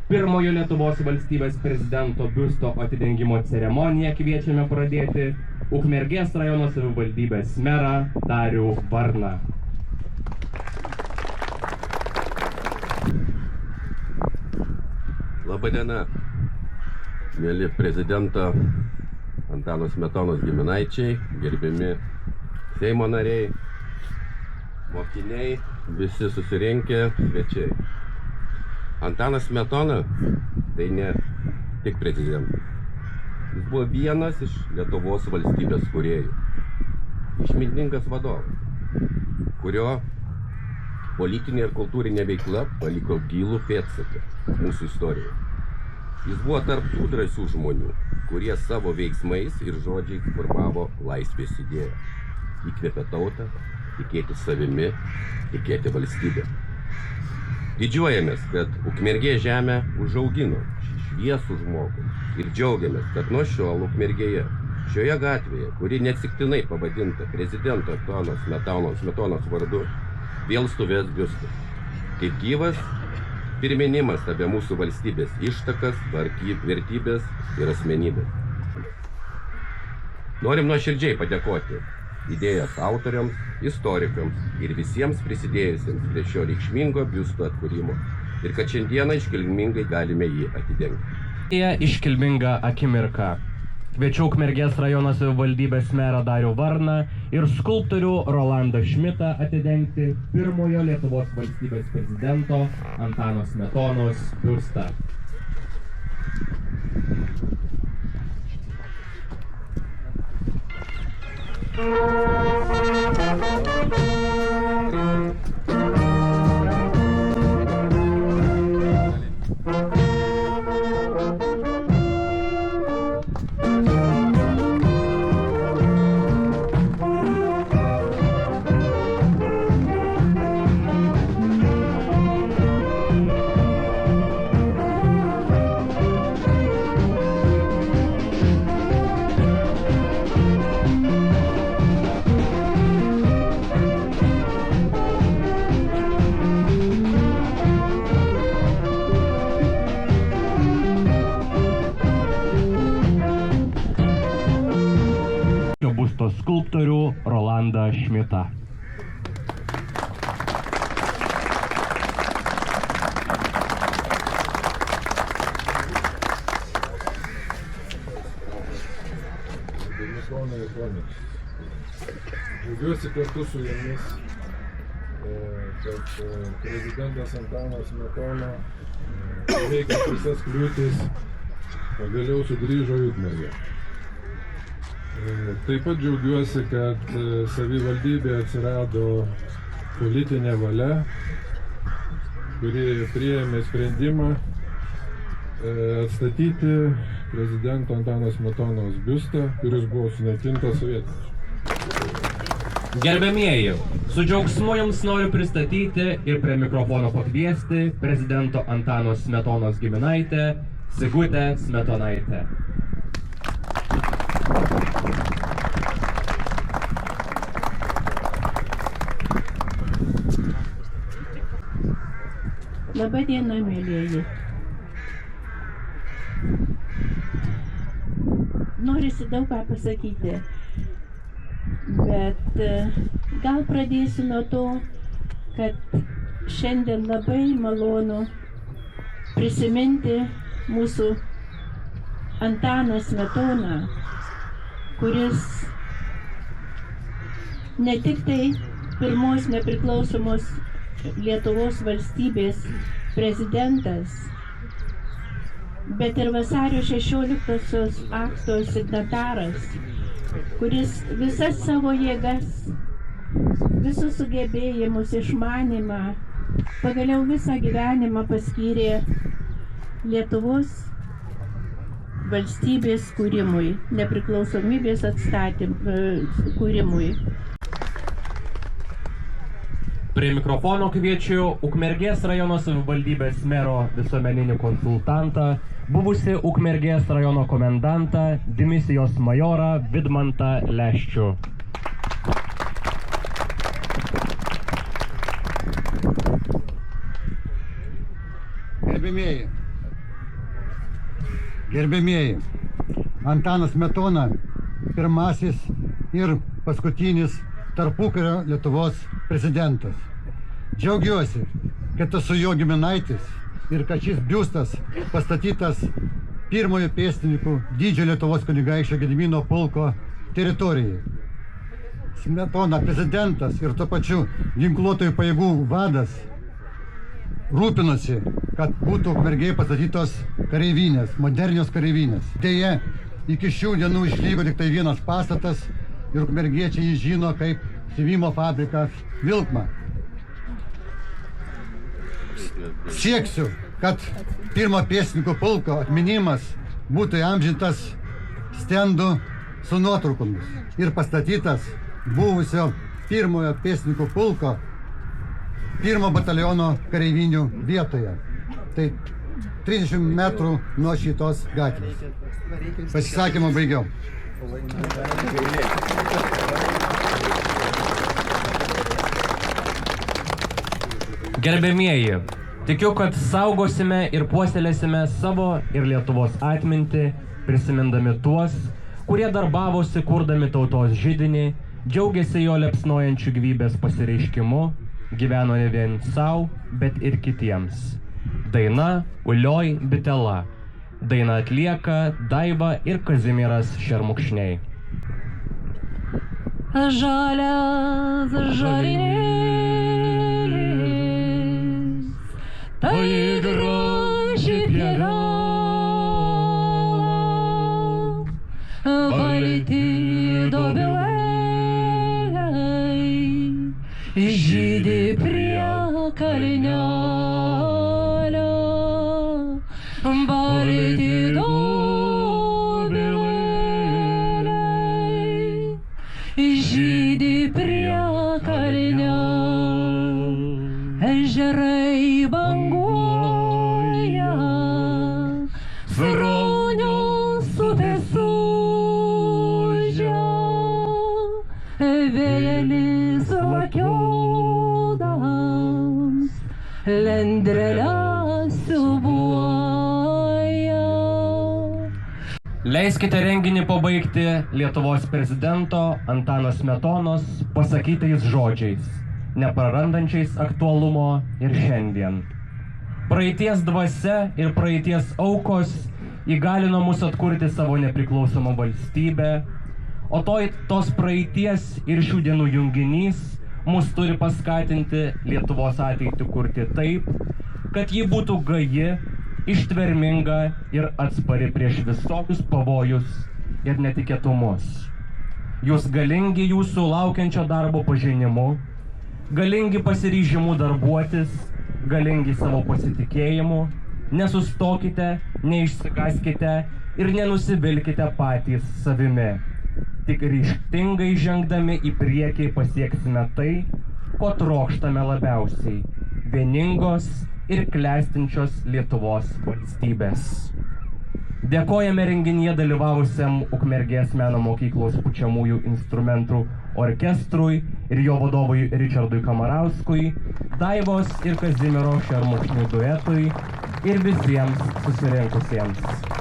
pirmojo Lietuvos valstybės prezidento biusto atidengimo ceremoniją kviečiame pradėti Ukmergės rajono savivaldybės merą Darių Varną. Labadiena, mėly prezidento Antano Smetonos giminaičiai, gerbiami Seimo nariai, mokiniai, visi susirinkę svečiai. Antanas Smetona tai ne tik prezidentas. Jis buvo vienas iš Lietuvos valstybės kūrėjų. Išmintingas vadovas, kurio politinė ir kultūrinė veikla paliko gilų pėdsaką mūsų istorijoje. Jis buvo tarp tų drąsių žmonių, kurie savo veiksmais ir žodžiais formavo laisvės idėją. Įkvėpė tautą, tikėti savimi, tikėti valstybę. Didžiuojamės, kad Ukmergės žemę užaugino šį šviesų žmogų ir džiaugiamės, kad nuo šiol Ukmergėje, šioje gatvėje, kuri neatsitiktinai pavadinta prezidento Antano Smetonos vardu, vėl stovės biustas, kaip gyvas priminimas apie mūsų valstybės ištakas, vertybės ir asmenybės. Norim nuoširdžiai padėkoti idėjos autoriams, istorikams ir visiems prisidėjusiems prie šio reikšmingo biusto atkūrimo ir kad šiandieną iškilmingai galime jį atidengti. Iškilminga akimirka. Kviečiu Ukmergės rajono savivaldybės merą Darių Varną ir skulptorių Rolandą Šmitą atidengti pirmojo Lietuvos valstybės prezidento Antano Smetonos biustą. Busto skulptorių Rolandą Šmitą. Džiaugiuosi kartu su jumis, kad prezidentas Antanas Smetona, įveikiant visas kliūtis, pagaliau sugrįžo į Ukmergę. Taip pat džiaugiuosi, kad savivaldybėje atsirado politinė valia, kuri priėmė sprendimą atstatyti prezidento Antano Smetonos biustą, kuris buvo sunaikintas sovietmečiu. Gerbiamieji, su džiaugsmu jums noriu pristatyti ir prie mikrofono pakviesti prezidento Antano Smetonos giminaitę Sigutę Smetonaitę. Labą dieną, mėlieji. Norisi daug ką pasakyti, bet gal pradėsiu nuo to, kad šiandien labai malonu prisiminti mūsų Antaną Smetoną, kuris ne tik tai pirmos nepriklausomos Lietuvos valstybės prezidentas, bet ir vasario 16-osios akto signataras, kuris visas savo jėgas, visus sugebėjimus, išmanymą, pagaliau visą gyvenimą paskyrė Lietuvos valstybės kūrimui, nepriklausomybės kūrimui. Prie mikrofono kviečiu Ukmergės rajono savivaldybės mero visuomeninį konsultantą, buvusi Ukmergės rajono komendantą, dimisijos majorą Vidmantą Leščių. Gerbimieji, Gerbėmieji, Antanas Smetona pirmasis ir paskutinis tarpukario Lietuvos prezidentas. Džiaugiuosi, kad esu jo giminaitis ir kad šis biustas pastatytas pirmojo pėstininkų didžiojo Lietuvos kunigaikščio Gedimino pulko teritorijai. Smetona prezidentas ir tuo pačiu ginkluotojų pajėgų vadas rūpinosi, kad būtų Ukmergėje pastatytos kareivinės, modernios kareivinės. Deja, iki šių dienų išliko tik tai vienas pastatas ir ukmergiečiai jį žino kaip siuvimo fabrikas Vilkma. Sieksiu, kad pirmo pėstininkų pulko atminimas būtų įamžintas stendų su nuotraukomis ir pastatytas buvusio pirmojo pėstininkų pulko 1 bataliono kareivinių vietoje. Tai 30 metrų nuo šitos gatvės. Pasisakymą baigiau. Gerbėmieji, tikiu, kad saugosime ir puoselėsime savo ir Lietuvos atmintį, prisimindami tuos, kurie darbavosi kurdami tautos židinį, džiaugiasi jo liepsnojančių gyvybės pasireiškimu, gyveno ne vien savo, bet ir kitiems. Daina Ulioj bitela. Dainą atlieka Daiva ir Kazimieras Šermukšniai. Žalias žarinės, tai graži pieva, balti dobilai, žydi prie kalnelio, balti dobilai, žydi prie kalnelio, ežerai banguoja, sraunios upės ūžia, vėjelis lakiodams lendrelę siūbuoja. Leiskite renginį pabaigti Lietuvos prezidento Antano Smetonos pasakytais žodžiais, neprarandančiais aktualumo ir šiandien. Praeities dvasia ir praeities aukos įgalino mus atkurti savo nepriklausomą valstybę, o tos praeities ir šių dienų junginys mus turi paskatinti Lietuvos ateitį kurti taip, kad ji būtų gaji, ištverminga ir atspari prieš visokius pavojus ir netikėtumus. Jūs galingi jūsų laukiančio darbo pažinimu, galingi pasiryžimu darbuotis, galingi savo pasitikėjimu, nesustokite, neišsigąskite ir nenusivilkite patys savimi. Tik ryžtingai žengdami į priekį pasieksime tai, ko trokštame labiausiai – vieningos ir klestinčios Lietuvos valstybės. Dėkojame renginyje dalyvavusiam Ukmergės meno mokyklos pučiamųjų instrumentų orkestrui ir jo vadovui Ričardui Kamarauskui, Daivos ir Kazimiero Šermukšnių duetui ir visiems susirinkusiems.